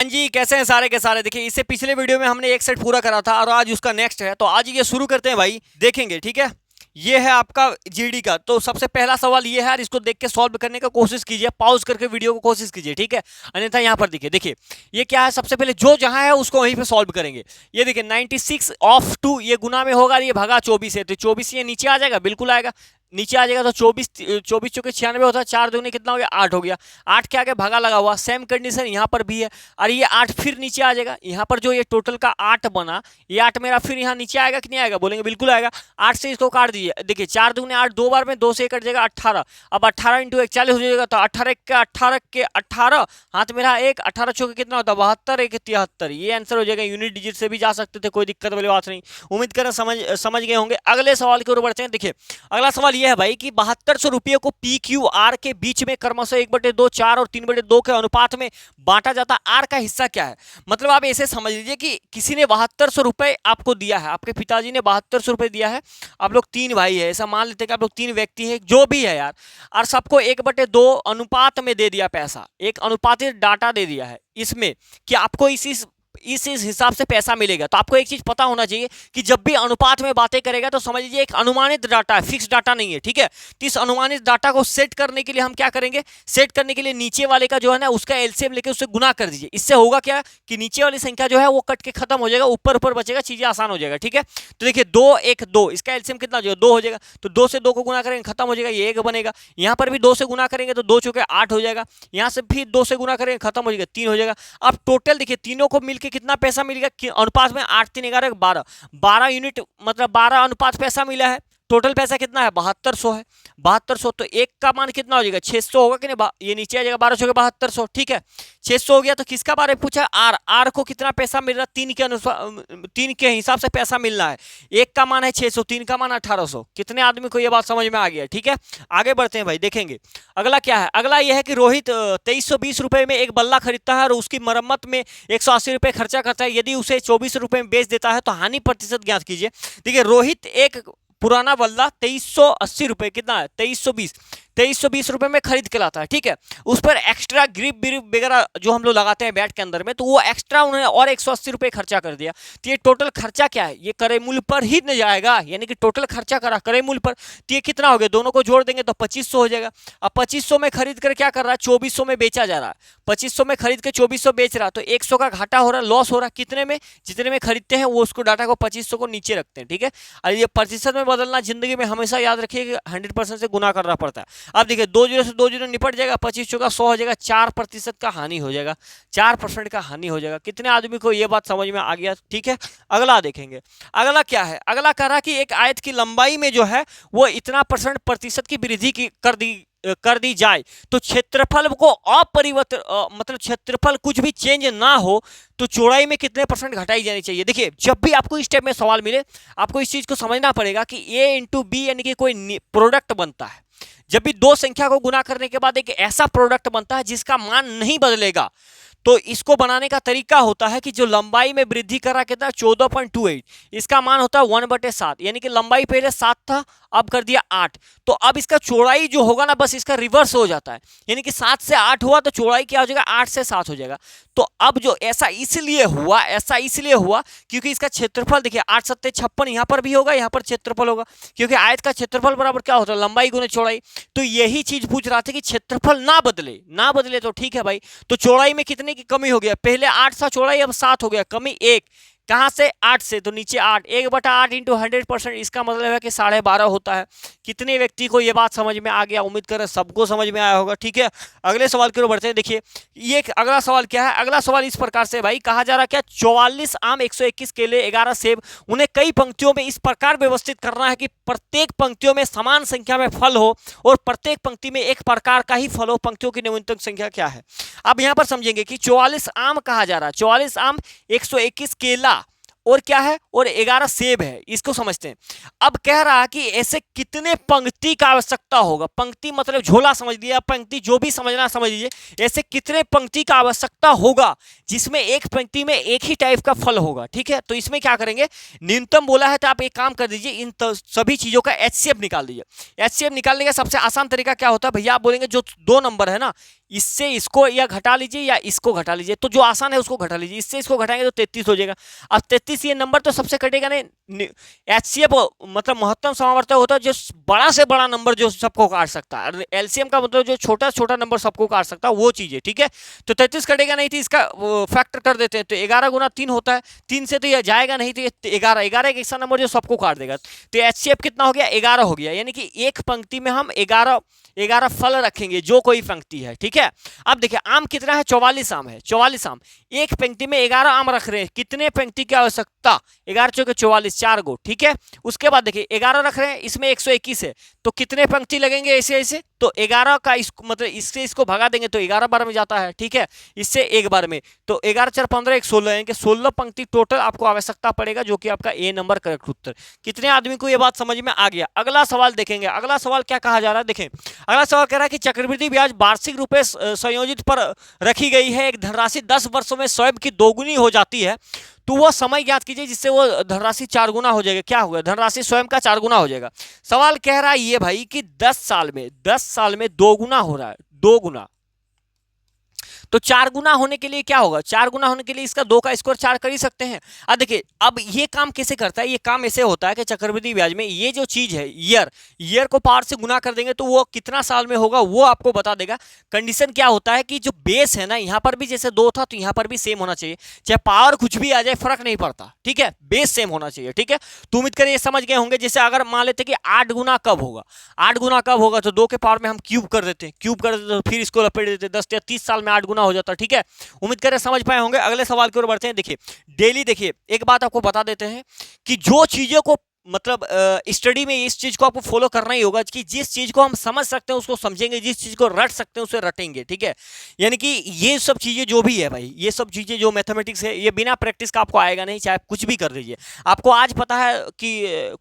हाँ जी, कैसे हैं सारे के सारे। देखिए, इससे पिछले वीडियो में हमने एक सेट पूरा करा था और आज उसका नेक्स्ट है, तो आज ये शुरू करते हैं भाई, देखेंगे। ठीक है, ये है आपका जीडी का। तो सबसे पहला सवाल ये है यार, इसको देख के सॉल्व करने का कोशिश कीजिए, पॉज करके वीडियो को कोशिश कीजिए, ठीक है। अन्यथा यहाँ पर देखिए देखिए ये क्या है, सबसे पहले जो जहां है उसको वहीं पे सॉल्व करेंगे। ये देखिए 96 ऑफ 2 ये गुना में होगा, ये भगा 24 है, तो 24 ये नीचे आ जाएगा, बिल्कुल आएगा, नीचे आ जाएगा। तो 24 चौके 96 होता है, 4 दूनी कितना हो गया, 8 हो गया। 8 के आगे भागा लगा हुआ, सेम कंडीशन यहाँ पर भी है। और ये 8 फिर नीचे आ जाएगा, यहाँ पर जो ये टोटल का 8 बना, ये 8 मेरा फिर यहाँ नीचे आएगा कि नहीं आएगा, बोलेंगे बिल्कुल आएगा। 8 से इसको काट दीजिए, देखिए 4 दूनी 8, 2 बार में 2 से कट जाएगा 18। अब 18 इंटू 1 40 हो जाएगा, तो 18 हाथ मेरा 1, 18 चौके कितना होता है, 72, 1 73, ये आंसर हो जाएगा। यूनिट डिजिट से भी जा सकते थे, कोई दिक्कत वाली बात नहीं। उम्मीद करें समझ गए होंगे। अगले सवाल की ओर बढ़ते हैं। देखिए अगला सवाल यह है भाई कि 7200 रुपये को पी क्यू आर के बीच में क्रमशः 1/2, 4 और 3/2 के अनुपात में बांटा जाता है। आर का हिस्सा क्या है, मतलब आप ऐसे समझ लीजिए कि किसी ने 7200 रुपये आपको दिया है, आपके पिताजी ने 7200 रुपये दिया है। आप लोग 3 भाई है, ऐसा मान लेते हैं कि आप लोग 3 व्यक्ति है, जो भी है यार, और सबको 1/2 अनुपात में दे दिया पैसा, एक अनुपातित डाटा दे दिया है इसमें कि आपको इस हिसाब से पैसा मिलेगा। तो आपको एक चीज पता होना चाहिए कि जब भी अनुपात में बातें करेगा तो समझ लीजिए एक अनुमानित डाटा है, फिक्स डाटा नहीं है, ठीक है। तो इस अनुमानित डाटा को सेट करने के लिए हम क्या करेंगे, सेट करने के लिए नीचे वाले का जो है ना उसका एलसीएम लेके उससे गुना कर दीजिए। इससे होगा क्या कि नीचे वाली संख्या जो है वो कट के खत्म हो जाएगा, ऊपर ऊपर बचेगा, चीजें आसान हो जाएगा, ठीक है। तो देखिए 2 1 2, इसका एलसीएम कितना हो जाएगा, 2 हो जाएगा। तो 2 से 2 को गुना करेंगे, खत्म हो जाएगा, ये 1 बनेगा। यहाँ पर भी 2 से गुना करेंगे तो 2 चौके 8 हो जाएगा। यहाँ से फिर 2 से गुना करेंगे, खत्म हो जाएगा, 3 हो जाएगा। अब टोटल देखिए तीनों को मिलकर कितना पैसा मिलेगा अनुपात में, 8 3 11 12, 12 यूनिट मतलब 12 अनुपात पैसा मिला है। टोटल पैसा कितना है, 7200 है। 7200 तो एक का मान कितना हो जाएगा, 600 होगा कि नहीं, ये नीचे आ जाएगा 12 के 7200, ठीक है। 600 हो गया। तो किसका बारे में पूछा, आर। आर को कितना पैसा मिल रहा है, 3 के अनुसार, 3 के हिसाब से पैसा मिल रहा है। एक का मान है 600, 3 का मान 1800। कितने आदमी को यह बात समझ में आ गया, ठीक है। आगे बढ़ते हैं भाई, देखेंगे अगला क्या है। अगला यह है कि रोहित 2320 रुपए में एक बल्ला खरीदता है और उसकी मरम्मत में 180 रुपए खर्चा करता है। यदि उसे 24 रुपए में बेच देता है तो हानि प्रतिशत ज्ञात कीजिए। देखिए रोहित एक पुराना बल्ला 2380 रुपए, कितना है 2320 रुपए में खरीद के लाता है, ठीक है। उस पर एक्स्ट्रा ग्रिप ब्रिप वगैरह जो हम लोग लगाते हैं बैट के अंदर में, तो वो एक्स्ट्रा उन्होंने और 180 रुपए खर्चा कर दिया। तो ये टोटल खर्चा क्या है, ये क्रय मूल्य पर ही न जाएगा, यानी कि टोटल खर्चा करा क्रय मूल्य पर। तो ये कितना हो गया, दोनों को जोड़ देंगे तो 2500 हो जाएगा। अब 2500 में खरीद कर क्या कर रहा है, 2400 में बेचा जा रहा है। 2500 में खरीद के 2400 बेच रहा है, तो 100 का घाटा हो रहा है, लॉस हो रहा है। कितने में, जितने में खरीदते हैं वो उसको डाटा को 2500 को नीचे रखते हैं, ठीक है। और ये प्रतिशत में बदलना जिंदगी में हमेशा याद रखिए कि 100% से गुना करना पड़ता है। अब देखिए 2 जीरो से 2 जीरो निपट जाएगा, 25 का 100 हो जाएगा, 4% का हानि हो जाएगा, 4% का हानि हो जाएगा। कितने आदमी को यह बात समझ में आ गया, ठीक है। अगला देखेंगे, अगला क्या है। अगला कह रहा कि एक आयत की लंबाई में जो है वो इतना प्रतिशत की वृद्धि की कर दी जाए तो क्षेत्रफल को अपरिवर्तित मतलब क्षेत्रफल कुछ भी चेंज ना हो तो चौड़ाई में कितने % घटाई जानी चाहिए। देखिए जब भी आपको इस टाइप में सवाल मिले, आपको इस चीज को समझना पड़ेगा कि ए इंटू बी यानी कि कोई प्रोडक्ट बनता है। जब भी दो संख्या को गुना करने के बाद एक ऐसा प्रोडक्ट बनता है जिसका मान नहीं बदलेगा, तो इसको बनाने का तरीका होता है कि जो लंबाई में वृद्धि कर रहा कितना 14.28, इसका मान होता है 1/7, यानी कि लंबाई पहले 7 था, अब कर दिया 8। तो अब इसका चौड़ाई जो होगा ना बस इसका रिवर्स हो जाता है, यानी कि 7 से 8 हुआ तो चौड़ाई क्या हो जाएगा, 8 से 7 हो जाएगा। तो अब जो ऐसा इसलिए हुआ क्योंकि इसका क्षेत्रफल देखिए 8 7 56, यहाँ पर भी होगा, यहाँ पर क्षेत्रफल होगा, क्योंकि आयत का क्षेत्रफल बराबर क्या होता है, लंबाई गुने चौड़ाई। तो यही चीज पूछ रहा था कि क्षेत्रफल ना बदले तो ठीक है भाई। तो चौड़ाई में कितने की कमी हो गया, पहले 8 था चौड़ाई, अब 7 हो गया, कमी 1, कहां से 8 से, तो नीचे 8, 1/8 इंटू 100%, इसका मतलब है कि 12.5 होता है। कितने व्यक्ति को यह बात समझ में आ गया, उम्मीद कर सबको समझ में आया होगा, ठीक है। अगले सवाल की ओर बढ़ते हैं। देखिए ये अगला सवाल क्या है। अगला सवाल इस प्रकार से भाई कहा जा रहा है क्या, 44 आम, 121 केले, 11 सेब, उन्हें कई पंक्तियों में इस प्रकार व्यवस्थित करना है कि प्रत्येक पंक्तियों में समान संख्या में फल हो और प्रत्येक पंक्ति में एक प्रकार का ही फल हो। पंक्तियों की न्यूनतम संख्या क्या है। अब यहां पर समझेंगे कि 44 आम कहा जा रहा है, 44 आम, 121 केला और क्या है, और 11 सेब है, इसको समझते हैं। अब कह रहा है कि ऐसे कितने पंक्ति का आवश्यकता होगा, पंक्ति मतलब झोला समझ लिया, पंक्ति जो भी समझना समझ लीजिए, ऐसे कितने पंक्ति का आवश्यकता होगा जिसमें एक पंक्ति में एक ही टाइप का फल होगा। ठीक है, तो इसमें क्या करेंगे, न्यूनतम बोला है तो आप एक काम कर दीजिए, इन सभी चीजों का एचसीएफ निकाल दीजिए। एचसीएफ निकालने का सबसे आसान तरीका क्या होता है भैया, आप बोलेंगे जो दो नंबर है ना, इससे इसको या घटा लीजिए या इसको घटा लीजिए, तो जो आसान है उसको घटा लीजिए, इससे इसको घटाएंगे तो 33 हो जाएगा। अब 33 ये नंबर तो सबसे कटेगा नहीं, एचसीएफ मतलब महत्तम समावर्तक होता है जो बड़ा से बड़ा नंबर जो सबको काट सकता है, एलसीएम का मतलब जो छोटा छोटा नंबर सबको काट सकता है, वो चीज है। ठीक है, तो 33 कटेगा नहीं, तो इसका फैक्टर कर देते हैं, तो 11 गुना 3 होता है, 3 से तो यह जाएगा नहीं, तो ये 11 एक ऐसा नंबर जो सबको काट देगा। तो एचसीएफ कितना हो गया, 11 हो गया, यानी कि एक पंक्ति में हम 11 फल रखेंगे जो कोई पंक्ति है। ठीक है, अब देखिए आम कितना है, 44 आम है, 44 आम, एक पंक्ति में 11 आम रख रहे हैं, कितने पंक्ति की आवश्यकता, 11 चौके 44, 4 गो। ठीक है, उसके बाद देखिए 11 रख रहे हैं, इसमें 121 है, तो कितने पंक्ति लगेंगे ऐसे ऐसे, तो 11 का इसको मतलब इससे इसको भगा देंगे तो 11 बार में जाता है। ठीक है, इससे एक बार में, तो 11 4 15 1 16 यानी कि 16 पंक्ति टोटल आपको आवश्यकता पड़ेगा, जो कि आपका ए नंबर करेक्ट उत्तर। कितने आदमी को यह बात समझ में आ गया। अगला सवाल देखेंगे, अगला सवाल क्या कहा जा रहा है, देखें अगला सवाल कह रहा है कि चक्रवृद्धि ब्याज वार्षिक रुपए संयोजित पर रखी गई है, एक धनराशि 10 वर्षों में स्वयं की दोगुनी हो जाती है, तो वो समय ज्ञात कीजिए जिससे वो धनराशि 4 गुना हो जाएगा। क्या होगा, धनराशि स्वयं का 4 गुना हो जाएगा। सवाल कह रहा है ये भाई कि 10 साल में 2 गुना हो रहा है, 2 गुना, तो 4 गुना होने के लिए क्या होगा, 4 गुना होने के लिए इसका 2 का स्क्वायर 4 कर ही सकते हैं। अब देखिए अब ये काम कैसे करता है, ये काम ऐसे होता है कि चक्रवृद्धि ब्याज में ये जो चीज है ईयर को पावर से गुना कर देंगे तो वो कितना साल में होगा वो आपको बता देगा। कंडीशन क्या होता है कि जो बेस है ना, यहाँ पर भी जैसे 2 था तो यहाँ पर भी सेम होना चाहिए, चाहे पावर कुछ भी आ जाए फर्क नहीं पड़ता। ठीक है, बेस सेम होना चाहिए। ठीक है, तो उम्मीद करें ये समझ गए होंगे। जैसे अगर मान लेते कि 8 गुना कब होगा, 8 गुना कब होगा, तो 2 के पावर में हम क्यूब कर देते हैं, क्यूब कर देते तो फिर इसको लपेट देते, 10 या 30 साल में 8 गुना हो जाता है। ठीक है, उम्मीद करें समझ पाए होंगे। अगले सवाल की ओर बढ़ते हैं। देखिए डेली, देखिए एक बात आपको बता देते हैं कि जो चीजों को मतलब स्टडी में इस चीज को आपको फॉलो करना ही होगा कि जिस चीज को हम समझ सकते हैं उसको समझेंगे, जिस चीज को रट सकते हैं उसे रटेंगे। ठीक है, यानी कि ये सब चीजें जो भी है भाई, ये सब चीजें जो मैथमेटिक्स है, ये बिना प्रैक्टिस का आपको आएगा नहीं, चाहे आप कुछ भी कर दीजिए। आपको आज पता है कि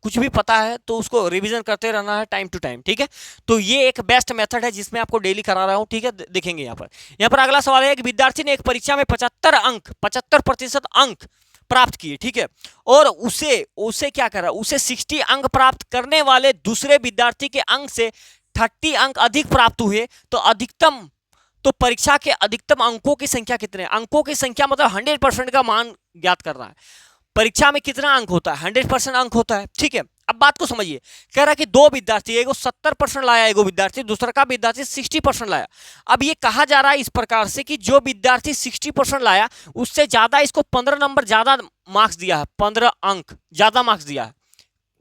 कुछ भी पता है तो उसको रिविजन करते रहना है टाइम टू टाइम। ठीक है, तो ये एक बेस्ट मेथड है जिसमें आपको डेली करा रहा हूँ। ठीक है, देखेंगे यहाँ पर अगला सवाल है कि विद्यार्थी ने एक परीक्षा में 75% अंक प्राप्त किए। ठीक है, और उसे क्या करा, उसे 60 अंक प्राप्त करने वाले दूसरे विद्यार्थी के अंक से 30 अंक अधिक प्राप्त हुए, तो परीक्षा के अधिकतम अंकों की संख्या कितने, अंकों की संख्या मतलब 100% का मान ज्ञात कर रहा है। परीक्षा में कितना अंक होता है, 100% अंक होता है। ठीक है, अब बात को समझिए, कह रहा है कि 2 विद्यार्थी, एगो 70% लाया, एगो विद्यार्थी दूसरा का विद्यार्थी 60% लाया। अब ये कहा जा रहा है इस प्रकार से कि जो विद्यार्थी 60% लाया उससे ज्यादा, इसको 15 नंबर ज्यादा मार्क्स दिया है, 15 अंक ज्यादा मार्क्स दिया है,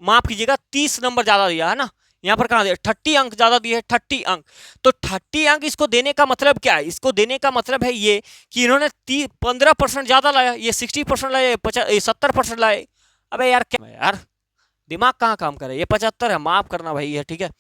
माफ कीजिएगा 30 नंबर ज्यादा दिया है ना, यहाँ पर कहा दिया 30 अंक ज्यादा दिए, 30 अंक। तो 30 अंक इसको देने का मतलब क्या है, इसको देने का मतलब है ये कि इन्होंने 15% ज्यादा लाया, ये 60% लाया, 70% लाए। अबे यार क्या यार, दिमाग कहाँ काम करे, ये 75 है, माफ करना भाई है। ठीक है,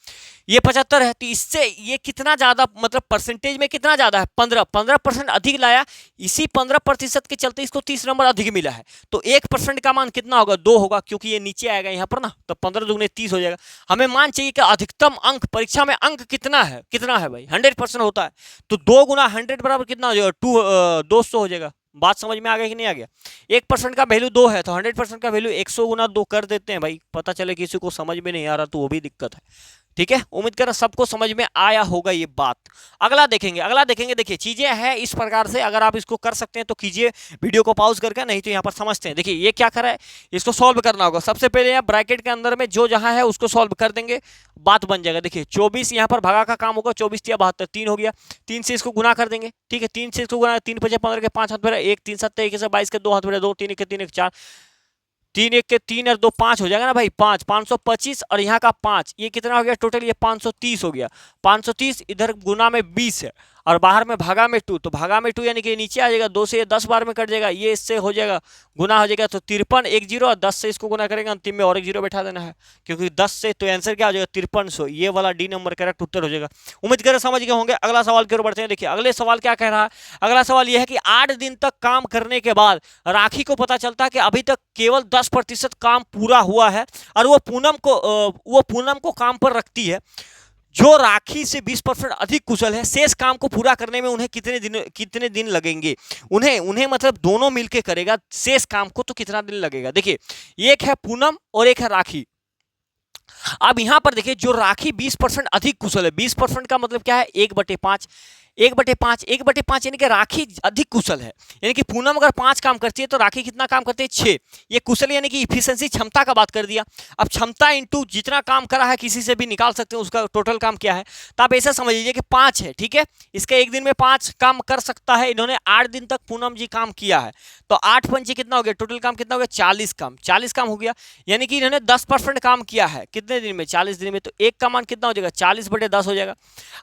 ये 75 है, तो इससे ये कितना ज्यादा मतलब परसेंटेज में कितना ज्यादा है, 15% अधिक लाया, इसी 15% के चलते इसको 30 नंबर अधिक मिला है। तो 1% का मान कितना होगा, 2 होगा, क्योंकि ये नीचे आएगा यहाँ पर ना, तो 15 दूनी 30 हो जाएगा। हमें मान चाहिए कि अधिकतम अंक परीक्षा में अंक कितना है भाई, 100% होता है, तो 2 गुना 100 बराबर कितना हो जाएगा, 200 हो जाएगा। बात समझ में आ गया कि नहीं आ गया। 1% का वैल्यू 2 है तो 100% का वैल्यू 100 गुना 2 कर देते हैं भाई, पता चले किसी को समझ में नहीं आ रहा तो वो भी दिक्कत है। ठीक है, उम्मीद कर सबको समझ में आया होगा ये बात। अगला देखेंगे। देखिए चीजें हैं इस प्रकार से, अगर आप इसको कर सकते हैं तो कीजिए, वीडियो को पॉज करके, नहीं तो यहाँ पर समझते हैं। देखिए ये क्या कर रहा है, इसको सॉल्व करना होगा। सबसे पहले यहाँ ब्रैकेट के अंदर में जो जहां है उसको सॉल्व कर देंगे, बात बन जाएगा। देखिए 24 यहाँ पर भागा का काम होगा, 24 या 72, 3 हो गया, 3 से इसको गुना कर देंगे। ठीक है, 3 से इसको गुना, 3 5 15 के 5 हाथ में 1 3 7 21 22 के 2 हाथ में 2 3 1 3 1 4, 3 1 के 3 और 2 5 हो जाएगा ना भाई, 525 और यहाँ का 5, ये कितना हो गया टोटल, ये 530 हो गया। 530 इधर गुना में 20 है, और बाहर में भागा में 2, तो भागा में 2 यानी कि नीचे आ जाएगा, 2 से ये 10 बार में कट जाएगा, ये इससे हो जाएगा गुना हो जाएगा, तो 53 एक जीरो और 10 से इसको गुना करेंगे, अंतिम में और एक जीरो बैठा देना है, क्योंकि 10 से तो आंसर क्या हो जाएगा 5300, ये वाला डी नंबर करेक्ट उत्तर हो जाएगा। उम्मीद करें समझ गए होंगे। अगला सवाल की ओर बढ़ते हैं। देखिए अगले सवाल क्या कह रहा है। अगला सवाल यह है कि 8 दिन तक काम करने के बाद राखी को पता चलता है कि अभी तक केवल 10% काम पूरा हुआ है और वो पूनम को काम पर रखती है, जो राखी से 20% अधिक कुशल है। शेष काम को पूरा करने में उन्हें कितने दिन लगेंगे। उन्हें मतलब दोनों मिलके करेगा शेष काम को, तो कितना दिन लगेगा। देखिए एक है पूनम और एक है राखी। अब यहां पर देखिए जो राखी 20% अधिक कुशल है, 20% का मतलब क्या है 1/5, 1/5 यानी कि राखी अधिक कुशल है, यानी कि पूनम अगर 5 काम करती है तो राखी कितना काम करती है 6। ये कुशल यानी कि इफिशिएंसी क्षमता का बात कर दिया। अब क्षमता इंटू जितना काम करा है किसी से भी निकाल सकते हैं उसका टोटल काम क्या है, तो आप ऐसा समझ लीजिए कि 5 है, ठीक है। इसका एक दिन में 5 काम कर सकता है, इन्होंने 8 दिन तक पूनम जी काम किया है, तो 8 पंचे कितना हो गया, टोटल काम कितना हो गया 40 काम हो गया, यानी कि इन्होंने 10% काम किया है कितने दिन में 40 दिन में, तो एक का मान कितना हो जाएगा 40/10 हो जाएगा।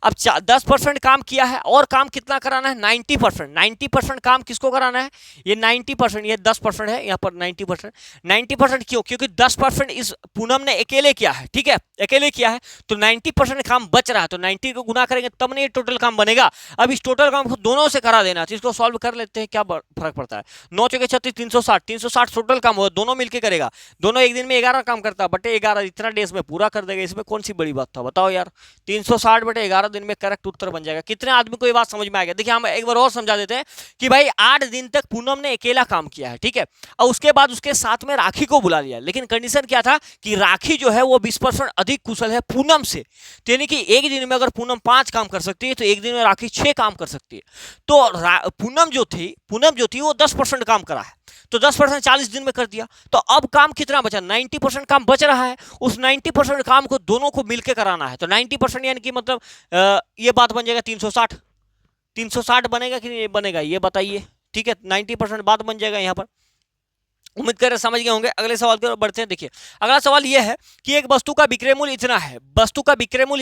अब 10% काम किया है और काम कितना कराना है 90% काम किसको कराना है, ये 90%, ये 10% है यहाँ पर 90% क्यों, क्योंकि 10% इस पूनम ने अकेले किया है, ठीक है, अकेले किया है, तो 90% काम बच रहा है, तो 90 को गुना करेंगे तब नहीं टोटल काम बनेगा। अब इस टोटल काम को दोनों से करा देना, तो इसको सॉल्व कर लेते हैं, क्या फर्क पड़ता है, 9 चौके 36 360 टोटल काम हो, दोनों मिलकर करेगा, दोनों एक दिन में 11 काम करता है, बटे 11 इतना डेज में पूरा कर देगा, इसमें कौन सी बड़ी बात था बताओ यार। 360/11 दिन में करेक्ट उत्तर बन जाएगा। कितने आदमी को ये बात समझ में आ गया। देखिए हम एक बार और समझा देते हैं कि भाई 8 दिन तक पूनम ने अकेला काम किया है, ठीक है, और उसके बाद उसके साथ में राखी को बुला लिया, लेकिन कंडीशन क्या था कि राखी जो है वो 20% अधिक कुशल है पूनम से, तो यानी कि एक दिन में अगर पूनम 5 काम कर सकती है तो एक दिन में राखी 6 काम कर सकती है। तो पूनम जो थी वो 10% काम करा है, तो 10% 40 दिन में कर दिया, तो अब काम कितना बचा 90% काम बच रहा है, उस 90% काम को दोनों को मिलकर कराना है, तो 90% यानी कि मतलब ये बात बन जाएगा 360 बनेगा कि नहीं बनेगा ये बताइए, ठीक है, 90% बात बन जाएगा यहाँ पर। उम्मीद कर समझ गए होंगे। अगले सवाल की ओर बढ़ते हैं। देखिए अगला सवाल यह है कि एक वस्तु का विक्रय मूल्य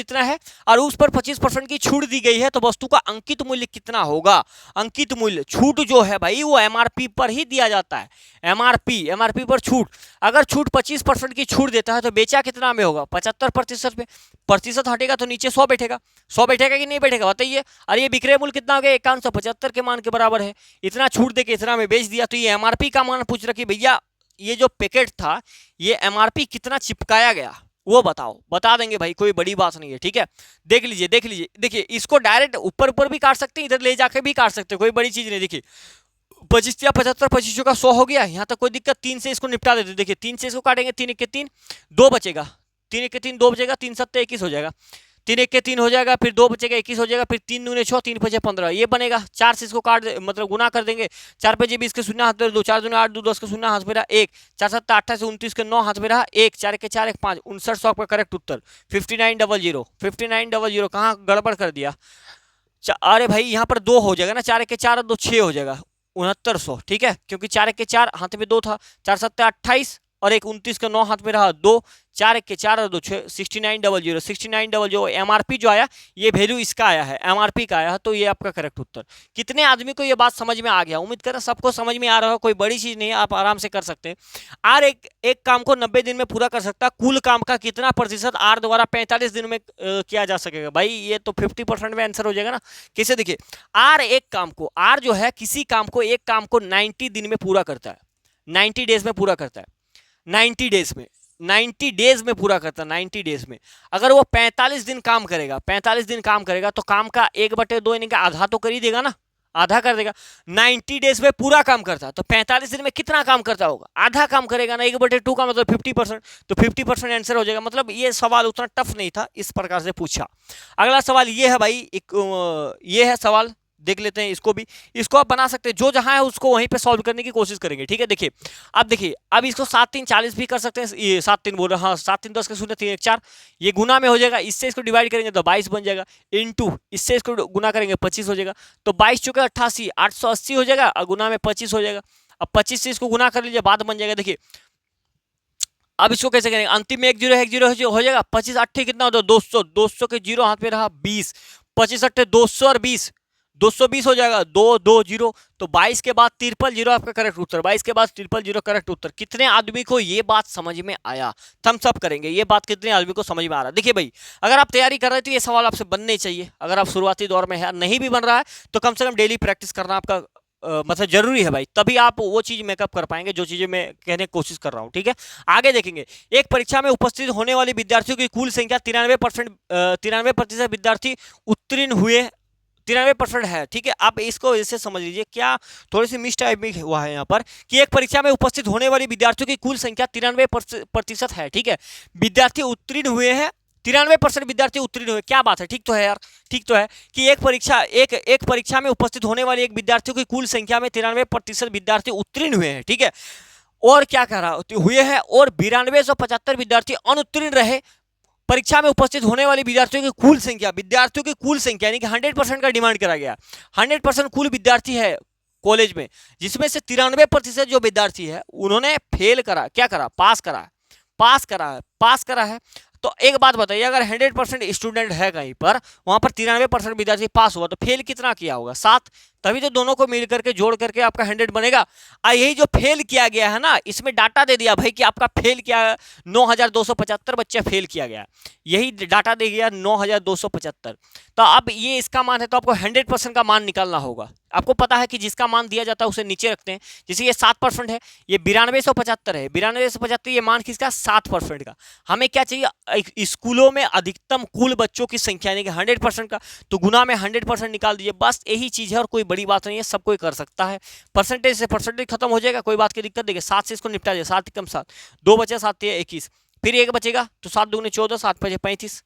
इतना है, और उस पर 25% की छूट दी गई है, तो वस्तु का अंकित मूल्य कितना होगा। अंकित मूल्य, छूट जो है भाई वो एमआरपी पर ही दिया जाता है, एमआरपी पर छूट, अगर छूट 25% की छूट देता है तो बेचा कितना में होगा 75% पे, प्रतिशत हटेगा तो नीचे 100 बैठेगा, 100 बैठेगा कि नहीं बैठेगा बताइए। और ये विक्रय मूल्य कितना हो गया 5175 के मान के बराबर है, इतना छूट दे के इतना में बेच दिया, तो ये एमआरपी का मान पूछ रखी भैया ये जो पैकेट था ये एमआरपी कितना चिपकाया गया वो बताओ, बता देंगे भाई, कोई बड़ी बात नहीं है, ठीक है। देख लीजिए देखिए इसको डायरेक्ट ऊपर भी काट सकते हैं, इधर ले जाके भी काट सकते हैं, कोई बड़ी चीज नहीं। देखिए 25 या 75, 25 का 100 हो गया, यहाँ तक कोई दिक्कत, 3 से इसको निपटा देते। देखिए 3 से इसको काटेंगे, 3 1 के 3 2 बचेगा, 3 1 के 3 2 बचेगा, 3 7 21 हो जाएगा, 3 1 के 3 हो जाएगा, फिर 2 बचेगा 21 हो जाएगा, फिर 3 दूने 6 3 5 15 ये बनेगा। 4 से इसको काट मतलब गुना कर देंगे, 4 5 20 के शून्य हाथ में 2, 4 दूने 8 2 10 के शून्य हाथ में रहा 1, 4 7 28 29 के 9 हाथ में रहा 1, 4 के 4 1 5 5900 का करेक्ट उत्तर 5900 कहाँ गड़बड़ कर दिया। अरे भाई यहाँ पर 2 हो जाएगा ना, 4 के 4 2 6 हो जाएगा 6900, ठीक है, क्योंकि 4 के 4 हाथ में 2 था, 4 7 28 और 1 29 का 9 हाथ में रहा 2, 4 के 4 और 2 6 6900 एमआरपी जो आया ये वैल्यू इसका आया है, एमआरपी का आया है, तो ये आपका करेक्ट उत्तर। कितने आदमी को ये बात समझ में आ गया, उम्मीद कर सबको समझ में आ रहा हो, कोई बड़ी चीज नहीं है, आप आराम से कर सकते हैं। आर एक काम को 90 दिन में पूरा कर सकता है, कुल काम का कितना प्रतिशत आर द्वारा 45 दिन में किया जा सकेगा। भाई ये तो 50% में आंसर हो जाएगा ना। कैसे, देखिए आर जो है किसी काम को एक काम को 90 दिन में पूरा करता है, 90 डेज में पूरा करता है, 90 डेज में पूरा करता है, 90 डेज में। अगर वो 45 दिन काम करेगा तो काम का 1/2 यानी कि आधा तो कर ही देगा ना, आधा कर देगा। 90 डेज में पूरा काम करता है तो 45 दिन में कितना काम करता होगा, आधा काम करेगा ना, 1/2 का मतलब 50%, तो 50% आंसर हो जाएगा। मतलब ये सवाल उतना टफ नहीं था, इस प्रकार से पूछा। अगला सवाल ये है भाई, ये है सवाल, देख लेते हैं इसको भी, इसको आप बना सकते हैं, जो जहां है उसको वहीं पे सॉल्व करने की कोशिश करेंगे, ठीक है। देखिए अब इसको 7 3 40 भी कर सकते हैं, ये 7 3 बोल रहा, हाँ 7 3 10 के 0 3 1 4, ये गुना में हो जाएगा, इससे इसको डिवाइड करेंगे तो 22 बन जाएगा, इनटू इससे इसको गुना करेंगे 25 हो जाएगा, तो 22 चुके 88 880 हो जाएगा, और गुना में 25 हो जाएगा। अब 25 से इसको गुना कर लीजिए, बाद बन जाएगा। देखिए अब इसको कैसे करेंगे, अंतिम में 1 0 हो जाएगा, 25 8 कितना होता है 200, 200 के 0 हाथ में रहा 20, 25 8 200 और 20 220 हो जाएगा, 220, तो 22 के बाद 53 आपका करेक्ट उत्तर, 22 के बाद 53 करेक्ट उत्तर। कितने आदमी को ये बात समझ में आया? थम्स अप करेंगे, ये बात कितने आदमी को समझ में आ रहा है? देखिए भाई, अगर आप तैयारी कर रहे हैं तो ये सवाल आपसे बनने चाहिए। अगर आप शुरुआती दौर में है, नहीं भी बन रहा है तो कम से कम डेली प्रैक्टिस करना आपका मतलब जरूरी है भाई, तभी आप वो चीज मेकअप कर पाएंगे जो चीजें मैं कहने की कोशिश कर रहा हूं। ठीक है, आगे देखेंगे। एक परीक्षा में उपस्थित होने वाले विद्यार्थियों की कुल संख्या 93% विद्यार्थी उत्तीर्ण हुए, 93% है। ठीक है, आप इसको ऐसे समझ लीजिए, क्या थोड़ी सी मिस टाइपिंग हुआ है यहाँ पर कि एक परीक्षा में उपस्थित होने वाली विद्यार्थियों की कुल संख्या 93% है। ठीक है, विद्यार्थी उत्तीर्ण हुए हैं, 93% विद्यार्थी उत्तीर्ण हुए। क्या बात है, ठीक तो है यार, ठीक तो है कि एक परीक्षा में उपस्थित होने वाले एक विद्यार्थियों की कुल संख्या में 93% विद्यार्थी उत्तीर्ण हुए हैं। ठीक है, और क्या कह रहा हुए हैं, और 9275 विद्यार्थी अनुत्तीर्ण रहे। परीक्षा में उपस्थित होने वाले विद्यार्थियों की कुल संख्या यानी कि 100% का डिमांड करा गया। 100% कुल विद्यार्थी है कॉलेज में, जिसमें से 93% जो विद्यार्थी है उन्होंने फेल करा, क्या करा, पास करा है। तो एक बात बताइए, अगर 100% स्टूडेंट है कहीं पर, वहां पर 93% विद्यार्थी पास हुआ, तो फेल कितना किया होगा? 7। तभी तो दोनों को मिल करके जोड़ करके आपका 100 बनेगा। यही जो फेल किया गया है ना, इसमें डाटा दे दिया भाई कि आपका फेल किया 9275 बच्चे फेल किया गया, यही डाटा दे गया 9275। तो अब ये इसका मान है, तो आपको 100% का मान निकालना होगा। आपको पता है कि जिसका मान दिया जाता है उसे नीचे रखते हैं। जैसे ये 7% है, ये 9275 है, 9275 ये मान किसका? 7% का। हमें क्या चाहिए? स्कूलों में अधिकतम कुल बच्चों की संख्या यानी कि 100% का, तो गुना में 100% निकाल दीजिए, बस यही चीज है और कोई बड़ी बात नहीं है, सब कोई कर सकता है। परसेंटेज से परसेंटेज खत्म हो जाएगा, कोई बात की दिक्कत देखिए। 7 से इसको निपटा जाए, 7 कम 7, 2 बचे, 7 21, फिर 1 बचेगा, तो 7 दूनी 14, 7 5 35,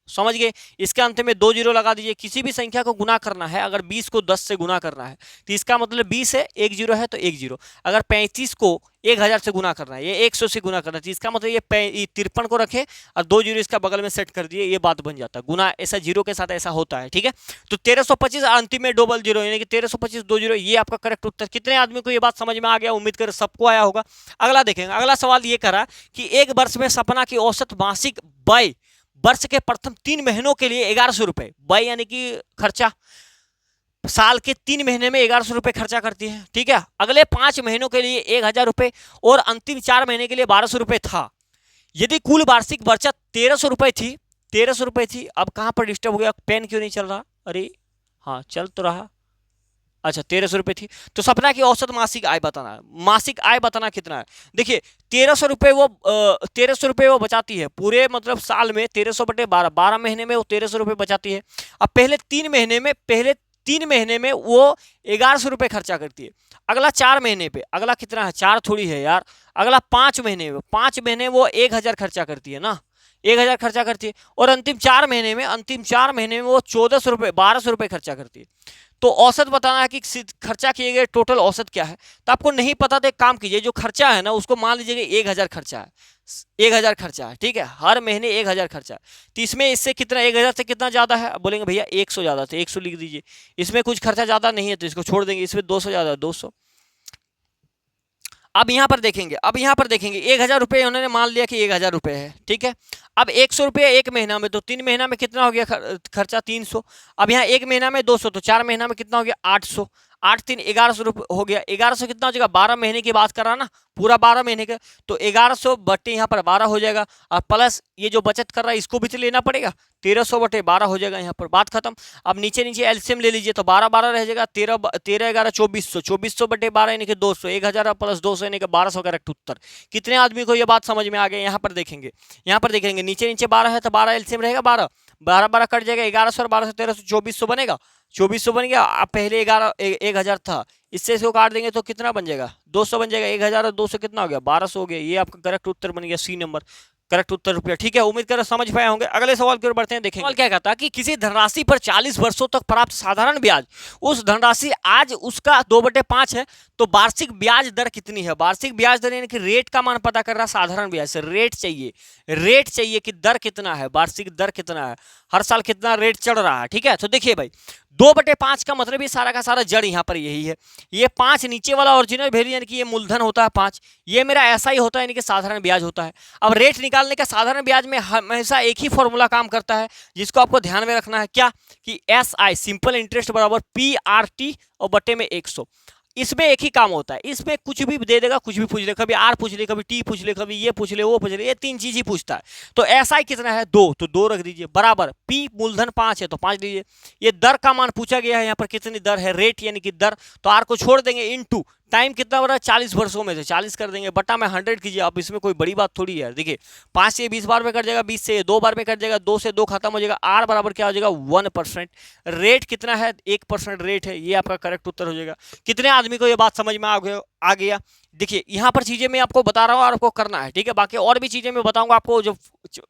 समझ गए? इसके अंत में 2 जीरो लगा दीजिए। किसी भी संख्या को गुना करना है, अगर 20 को 10 से गुना करना है तो इसका मतलब 20 है, 1 जीरो है तो 1 जीरो। अगर 35 को 1000 से गुना करना है, ये 100 से गुना करना है, तो इसका मतलब ये 53 को रखे और 2 जीरो इसका बगल में सेट कर दिए, ये बात बन जाता है। गुना ऐसा जीरो के साथ ऐसा होता है। ठीक है, तो 1325 अंतिम में डबल जीरो यानी कि 1325 2 जीरो, ये आपका करेक्ट उत्तर। कितने आदमी को ये बात समझ में आ गया? उम्मीद कर सबको आया होगा। अगला देखेंगे। अगला सवाल ये करा कि एक वर्ष में सपना की औसत मासिक व्यय वर्ष के प्रथम 3 महीनों के लिए 1100 रुपए, व्यय यानी कि खर्चा, साल के 3 महीने में 1100 रुपए खर्चा करती है। ठीक है, अगले 5 महीनों के लिए 1000 रुपए और अंतिम 4 महीने के लिए 1200 रुपए था। यदि कुल वार्षिक बचत 1300 रुपए थी, 1300 रुपए थी। अब कहां पर डिस्टर्ब हो गया? पेन क्यों नहीं चल रहा? अरे हाँ, चल तो रहा। अच्छा, 1300 रुपए थी। तो सपना की औसत मासिक आय बताना है। मासिक आय बताना कितना है? देखिए 1300 रुपए वो बचाती है पूरे मतलब साल में, 1300 बटे 12, 12 महीने में वो 1300 रुपए बचाती है। अब पहले 3 महीने में वो 1100 रुपए खर्चा करती है। अगला 4 महीने पे, अगला कितना है? 4 थोड़ी है यार, अगला 5 महीने में, 5 महीने वो 1000 खर्चा करती है ना, 1000 खर्चा करती है। और अंतिम 4 महीने में वो 1400 रुपए, 1200 रुपए खर्चा करती है। तो औसत बताना है कि खर्चा किए गए टोटल औसत क्या है। तो आपको नहीं पता तो एक काम कीजिए, जो खर्चा है ना उसको मान लीजिए 1000 खर्चा है, 1000 खर्चा है। ठीक है, हर महीने 1000 खर्चा है। तो इसमें इससे कितना, 1000 से कितना ज्यादा है? बोलेंगे भैया 100 ज्यादा, तो 100 लिख दीजिए। इसमें कुछ खर्चा ज्यादा नहीं है तो इसको छोड़ देंगे। इसमें 200 ज्यादा, 200। अब यहाँ पर देखेंगे, 1000 रुपये उन्होंने मान लिया कि 1000 रुपये है। ठीक है, अब 100 रुपये 1 महीना में, तो 3 महीना में कितना हो गया खर्चा? 300। अब यहाँ 1 महीना में 200, तो 4 महीना में कितना हो गया? 800। 8 3 1100 रुपये हो गया। 1100 कितना हो जाएगा? 12 महीने की बात कर रहा ना, पूरा 12 महीने का, तो 1100 बटे यहाँ पर 12 हो जाएगा। और प्लस ये जो बचत कर रहा है इसको भी तो लेना पड़ेगा, 1300 बटे 12 हो जाएगा। यहाँ पर बात खत्म। अब नीचे एलसीएम ले लीजिए, तो 12 12 रह जाएगा, 13 11 2400, 2400 बटे 12 यानी कि 200, 1000 प्लस 200 यानी कि 1200 करेक्ट उत्तर। कितने आदमी को ये बात समझ में आ गया? यहाँ पर देखेंगे, नीचे 12 है तो 12 एलसीएम रहेगा, 12 12 कट जाएगा, 1100 और 1200 1300, 2400 बनेगा, 2400 बन गया। अब पहले 1000 था, इससे इसको काट देंगे तो कितना बन जाएगा? 200 बन जाएगा। 1000 और 200 कितना हो गया? 1200 हो गया। ये आपका करेक्ट उत्तर बन गया, सी नंबर करेक्ट उत्तर रुपया। ठीक है, उम्मीद कर समझ पाए होंगे। अगले सवाल की ओर बढ़ते हैं। देखेंगे सवाल क्या कहता है कि किसी धनराशि पर 40 वर्षों तक प्राप्त साधारण ब्याज, उस धनराशि आज उसका 2/5 है, तो वार्षिक ब्याज दर कितनी है? वार्षिक ब्याज दर यानी कि रेट का मान पता कर रहा, साधारण ब्याज से रेट चाहिए कि दर कितना है, वार्षिक दर कितना है, हर साल कितना रेट चढ़ रहा है। ठीक है, तो देखिए भाई 2/5 का मतलब ये सारा का सारा जड़ यहाँ पर यही है। ये 5 नीचे वाला ओरिजिनल वैल्यू यानी कि ये मूलधन होता है 5, ये मेरा ऐसा ही होता है यानी कि साधारण ब्याज होता है। अब रेट निकालने का साधारण ब्याज में हमेशा एक ही फॉर्मूला काम करता है जिसको आपको ध्यान में रखना है, क्या कि SI सिंपल इंटरेस्ट बराबर PRT और बटे में 100। इसमें एक ही काम होता है, इसमें कुछ भी दे देगा, कुछ भी पूछ ले, कभी आर पूछ ले, कभी टी पूछ ले, कभी ये पूछ ले, वो पूछ ले, ये 3 चीज ही पूछता है। तो SI कितना है 2, तो 2 रख दीजिए, बराबर P मूलधन 5 है तो 5 दीजिए। ये दर का मान पूछा गया है, यहाँ पर कितनी दर है, रेट यानी कि दर, तो आर को छोड़ देंगे, इनटू टाइम कितना हो रहा है 40 वर्षों में से 40 कर देंगे, बटा में 100 कीजिए। अब इसमें कोई बड़ी बात थोड़ी है, देखिए 5 से 20 बार में कट जाएगा, 20 से 2 बार में कट जाएगा, 2 से 2 खत्म हो जाएगा, आर बराबर क्या हो जाएगा 1%। रेट कितना है 1% रेट है, ये आपका करेक्ट उत्तर हो जाएगा। कितने आदमी को ये बात समझ में आ गया? देखिए यहाँ पर चीजें मैं आपको बता रहा हूँ और आपको करना है, ठीक है। बाकी और भी चीजें मैं बताऊंगा आपको, जो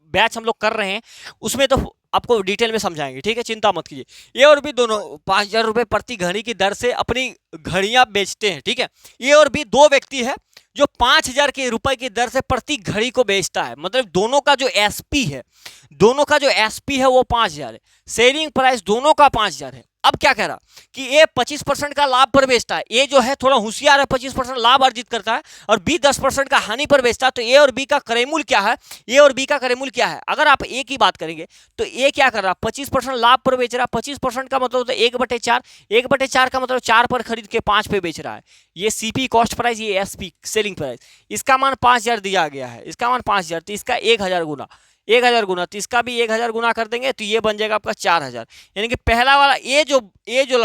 बैच हम लोग कर रहे हैं उसमें तो आपको डिटेल में समझाएंगे, ठीक है, चिंता मत कीजिए। ये और भी दोनों 5,000 रुपये प्रति घड़ी की दर से अपनी घड़ियां बेचते हैं, ठीक है। ये और भी 2 व्यक्ति है जो 5,000 के रुपए की दर से प्रति घड़ी को बेचता है, मतलब दोनों का जो एसपी है, दोनों का जो एसपी है वो 5,000 है, सेलिंग प्राइस दोनों का 5,000 है। अब क्या कह रहा कि ए 25% का लाभ पर बेचता है, ए जो है थोड़ा होशियार है, 25% लाभ अर्जित करता है, और बी 10% का हानि पर बेचता है। तो ए और बी का क्रयमूल क्या है, ए और बी का क्रयमूल क्या है? अगर आप ए की बात करेंगे तो ए क्या कर रहा है 25% लाभ पर बेच रहा है, 25% का मतलब होता है 1/4, 1/4 का मतलब 4 पर खरीद के 5 पे बेच रहा है। ये सीपी कॉस्ट प्राइस, ये एसपी सेलिंग प्राइस, इसका मान 5,000 दिया गया है, इसका मान 5,000, तो इसका 1,000 गुना, 1,000 गुना, तो इसका भी 1,000 गुना कर देंगे तो ये बन जाएगा आपका 4,000। यानी कि पहला वाला ये जो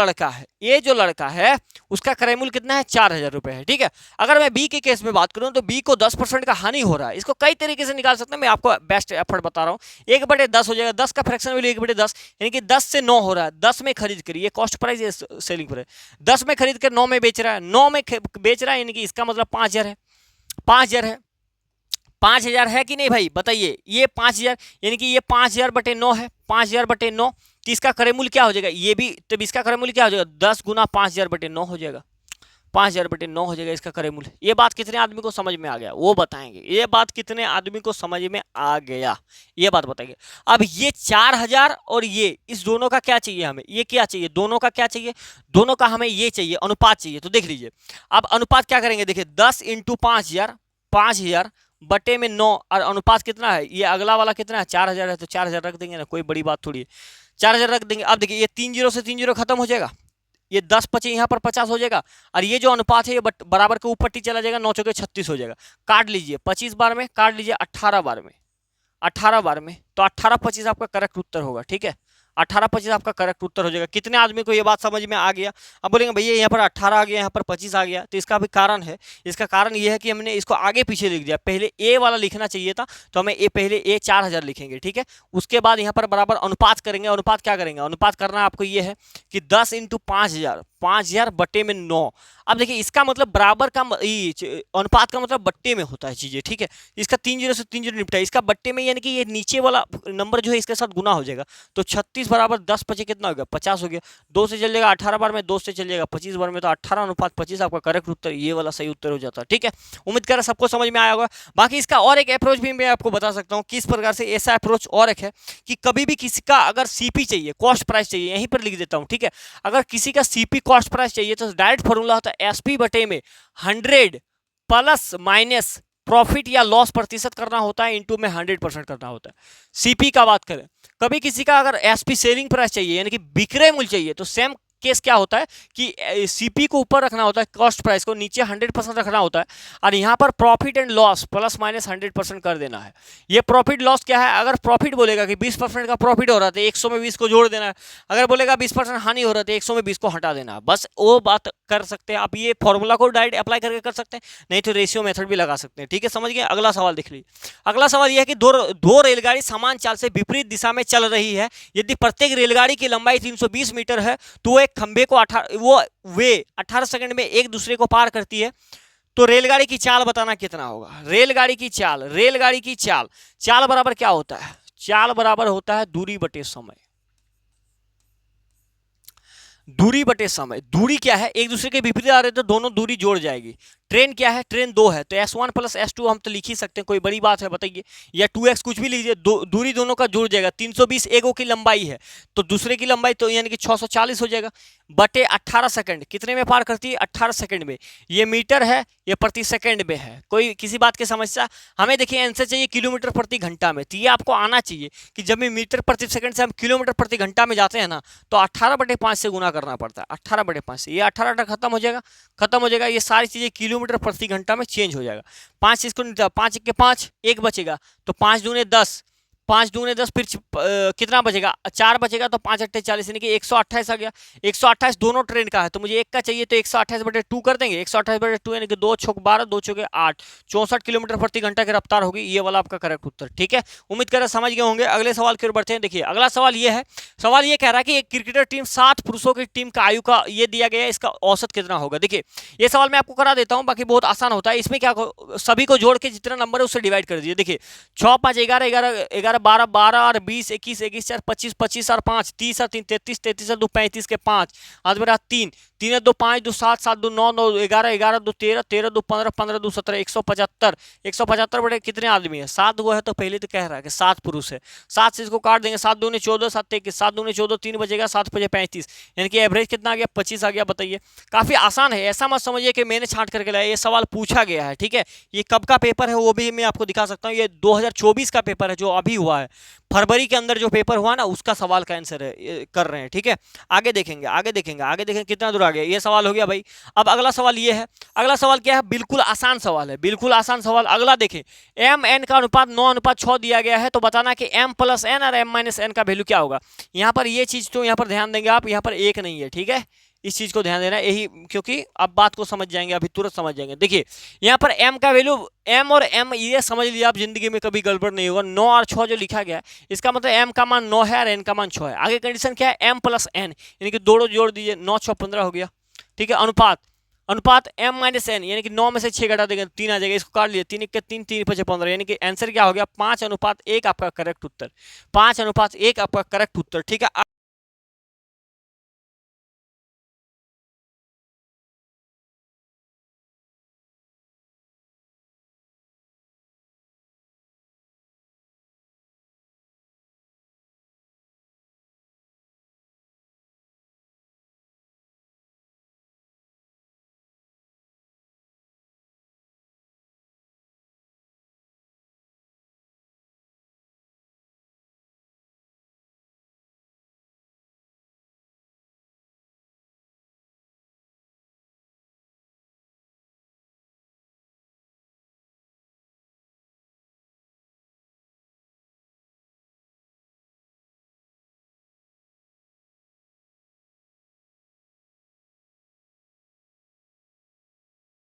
लड़का है उसका क्रयमूल्य कितना है 4,000 रुपए है, ठीक है। अगर मैं बी के केस में बात करूं तो बी को 10% का हानि हो रहा है, इसको कई तरीके से निकाल सकते हैं, मैं आपको बेस्ट एफर्ट बता रहा हूं। 1/10 हो जाएगा, 10 का फ्रैक्शन वैल्यू 1/10, यानी कि 10 से 9 हो रहा है, 10 में खरीद कर, ये कॉस्ट प्राइस, ये सेलिंग प्राइस, 10 में खरीद कर 9 में बेच रहा है, 9 में बेच रहा है, यानी कि इसका मतलब 5,000 है, 5,000 है, 5,000 है कि नहीं भाई बताइए। ये 5,000 यानी कि ये 5,000/9 है, 5,000/9, तो इसका क्रयमूल्य क्या हो जाएगा, ये भी, तब इसका क्रयमूल्य क्या हो जाएगा 10 गुना 5,000/9 हो जाएगा, 5,000/9 हो जाएगा इसका क्रयमूल्य। ये बात कितने आदमी को समझ में आ गया वो बताएंगे, ये बात कितने आदमी को समझ में आ गया ये बात बताएंगे। अब ये 4,000 और ये, इस दोनों का क्या चाहिए हमें, ये क्या चाहिए, दोनों का क्या चाहिए, दोनों का हमें ये चाहिए, अनुपात चाहिए। तो देख लीजिए अब अनुपात क्या करेंगे, देखिए 10 × 5,000, 5,000 बटे में 9, और अनुपात कितना है, ये अगला वाला कितना है 4,000 है, तो 4,000 रख देंगे ना, कोई बड़ी बात थोड़ी है, 4,000 रख देंगे। अब देखिए ये 3 0 से 3 0 खत्म हो जाएगा, ये 10 25 यहाँ पर 50 हो जाएगा, और ये जो अनुपात है ये बराबर के ऊपर टी चला जाएगा, 9 चौके 36 हो जाएगा। काट लीजिए 25 बार में, काट लीजिए 18 बार में, 18 बार में, तो 18/25 आपका करेक्ट उत्तर होगा, ठीक है। 18/25 आपका करेक्ट उत्तर हो जाएगा। कितने आदमी को ये बात समझ में आ गया? अब बोलेंगे भैया यहाँ पर 18 आ गया, यहाँ पर 25 आ गया, तो इसका भी कारण है। इसका कारण ये है कि हमने इसको आगे पीछे लिख दिया, पहले ए वाला लिखना चाहिए था, तो हमें पहले ए 4,000 लिखेंगे, ठीक है। उसके बाद यहाँ पर बराबर अनुपात करेंगे, अनुपात क्या करेंगे, अनुपात करना आपको ये है कि 10 × 5,000, 5,000 बटे में 9। अब देखिए इसका मतलब बराबर का अनुपात का मतलब बट्टे में होता है चीजें, ठीक है। इसका 3 0 से 3 0 निपटा है, इसका बट्टे में यानी कि ये नीचे वाला नंबर जो है इसके साथ गुना हो जाएगा, तो 36 बराबर 10 25 कितना हो गया 50 हो गया। 2 से चल जाएगा 18 बार में, 2 से चल जाएगा 25 बार में, तो 18:25 आपका करेक्ट उत्तर, ये वाला सही उत्तर हो जाता है, ठीक है। उम्मीद कर रहा सबको समझ में आया होगा। बाकी इसका और एक अप्रोच भी मैं आपको बता सकता हूँ किस प्रकार से, ऐसा अप्रोच और एक है कि कभी भी किसी का अगर सीपी चाहिए, कॉस्ट प्राइस चाहिए, यहीं पर लिख देता हूँ, ठीक है। अगर किसी का सीपी कॉस्ट प्राइस चाहिए तो डायरेक्ट फॉर्मूला होता है एसपी बटे में 100 प्लस माइनस प्रॉफिट या लॉस प्रतिशत करना होता है, इंटू में 100% करना होता है। सीपी का बात करें, कभी किसी का अगर एसपी सेलिंग प्राइस चाहिए यानी कि विक्रय मूल्य चाहिए, तो सेम केस क्या होता है कि सीपी को ऊपर रखना होता है, कॉस्ट प्राइस को नीचे 100% रखना होता है, और यहाँ पर profit and loss plus minus 100% कर देना है। ये प्रॉफिट लॉस क्या है, अगर प्रॉफिट बोलेगा कि 20% का प्रॉफिट हो रहा था 100 में 20 को जोड़ देना है, अगर बोलेगा 20% हानि हो रहा था 100 में 20 को हटा देना है, बस वो बात कर सकते हैं आप। ये फॉर्मूला को डायरेक्ट अप्लाई करके कर सकते हैं, नहीं तो रेशियो मेथड भी लगा सकते हैं, ठीक है, समझ गए। अगला सवाल देख लीजिए। अगला सवाल यह है कि दो रेलगाड़ी समान चाल से विपरीत दिशा में चल रही है, यदि प्रत्येक रेलगाड़ी की लंबाई 320 मीटर है तो एक खंभे को 18 सेकंड में एक दूसरे को पार करती है, तो रेलगाड़ी की चाल बताना कितना होगा। रेलगाड़ी की चाल, चाल बराबर क्या होता है, चाल बराबर होता है दूरी बटे समय। दूरी बटे समय, दूरी क्या है, एक दूसरे के विपरीत आ रहे तो दोनों दूरी जोड़ जाएगी, ट्रेन क्या है, ट्रेन 2 है, तो S1 प्लस S2 हम तो लिख ही सकते हैं, कोई बड़ी बात है बताइए, या 2x कुछ भी लीजिए, दूरी दोनों का जुड़ जाएगा। 320 एगो की लंबाई है, तो दूसरे की लंबाई तो यानी कि 640 हो जाएगा, बटे 18 सेकंड, कितने में पार करती है, 18 सेकंड में। ये मीटर है, ये प्रति सेकंड में है, कोई किसी बात की समस्या। हमें देखिए आंसर चाहिए किलोमीटर प्रति घंटा में, तो ये आपको आना चाहिए कि जब भी मीटर प्रति सेकंड से हम किलोमीटर प्रति घंटा में जाते हैं ना, तो 18/5 से गुना करना पड़ता है, 18/5 से, ये 18 खत्म हो जाएगा, खत्म हो जाएगा, ये सारी चीजें किलोमीटर प्रति घंटा में चेंज हो जाएगा। 5 इसको नहीं था, 5 के 5 1 बचेगा, तो 5 दूने 10, 5 दूने 10, फिर कितना बचेगा, 4 बचेगा, तो 5 अट्ठे 40, यानी कि 128 आ गया। 128 दोनों ट्रेन का है, तो मुझे एक का चाहिए, तो 128/2 कर देंगे, 128/2 यानी कि 2 छोक 12, 2 छोके 8, 64 किलोमीटर प्रति घंटा की रफ्तार होगी, ये वाला आपका करेक्ट उत्तर। ठीक है, उम्मीद कर समझ गए होंगे। अगले सवाल की ओर बढ़ते हैं। देखिए अगला सवाल ये है, सवाल ये कह रहा है कि एक क्रिकेटर टीम 7 पुरुषों की टीम का आयु का ये दिया गया है, इसका औसत कितना होगा। देखिए ये सवाल मैं आपको करा देता हूं, बाकी बहुत आसान होता है। इसमें क्या सभी को जोड़ के जितना नंबर है उससे डिवाइड कर दीजिए। देखिए 6 5 11 11 11 12 12 और 20 21 21 4 25 25 और 5 30 और 3 33 33 और 2 35 के 5 आज मेरा 3 3 2 5 2 7 7 2 9 9 11 11 2 13 13 2 15 15 2 17 175 175 बड़े कितने आदमी है, 7 गो है, तो पहले तो कह रहा है कि 7 पुरुष है। 7 से इसको काट देंगे, 7 दूने 14 7 21, 7 दूने 14, 3 बचेगा, 7 5 35, यानी कि एवरेज कितना आ गया, 25 आ गया। बताइए, काफी आसान है, ऐसा मत समझिए कि मैंने छांट करके लाया, ये सवाल पूछा गया है। ठीक है, ये कब का पेपर है वो भी मैं आपको दिखा सकता हूँ, ये 2024 का पेपर है जो अभी हुआ है, फरवरी के अंदर जो पेपर हुआ ना उसका सवाल का आंसर है, कर रहे हैं। ठीक है, आगे देखेंगे, आगे देखेंगे, आगे देखेंगे कितना दूर आ गया। ये सवाल हो गया भाई। अब अगला सवाल ये है, अगला सवाल क्या है, बिल्कुल आसान सवाल है, बिल्कुल आसान सवाल। अगला देखें, एम एन का अनुपात 9:6 दिया गया है, तो बताना कि एम प्लस एन और एम माइनस एन का वैल्यू क्या होगा। यहाँ पर ये चीज तो यहाँ पर ध्यान देंगे आप, यहाँ पर एक नहीं है। ठीक है, इस चीज को ध्यान देना यही, क्योंकि आप बात को समझ जाएंगे, अभी तुरंत समझ जाएंगे। देखिए यहाँ पर m का वैल्यू, m और m ये समझ लीजिए आप, जिंदगी में कभी गड़बड़ नहीं होगा। 9 और 6 जो लिखा गया है, इसका मतलब m का मान 9 है और n का मान 6 है। आगे कंडीशन क्या है, m प्लस n, यानी कि दोनों जोड़ दीजिए, 9 6 15 हो गया। ठीक है, अनुपात, अनुपात m माइनस n, यानी कि 9 में से 6 घटा देंगे 3 आ जाएगा, इसको काट लिया, 3 1 3 3 5 15, यानी कि आंसर क्या हो गया, 5:1 आपका करेक्ट उत्तर, 5:1 आपका करेक्ट उत्तर। ठीक है।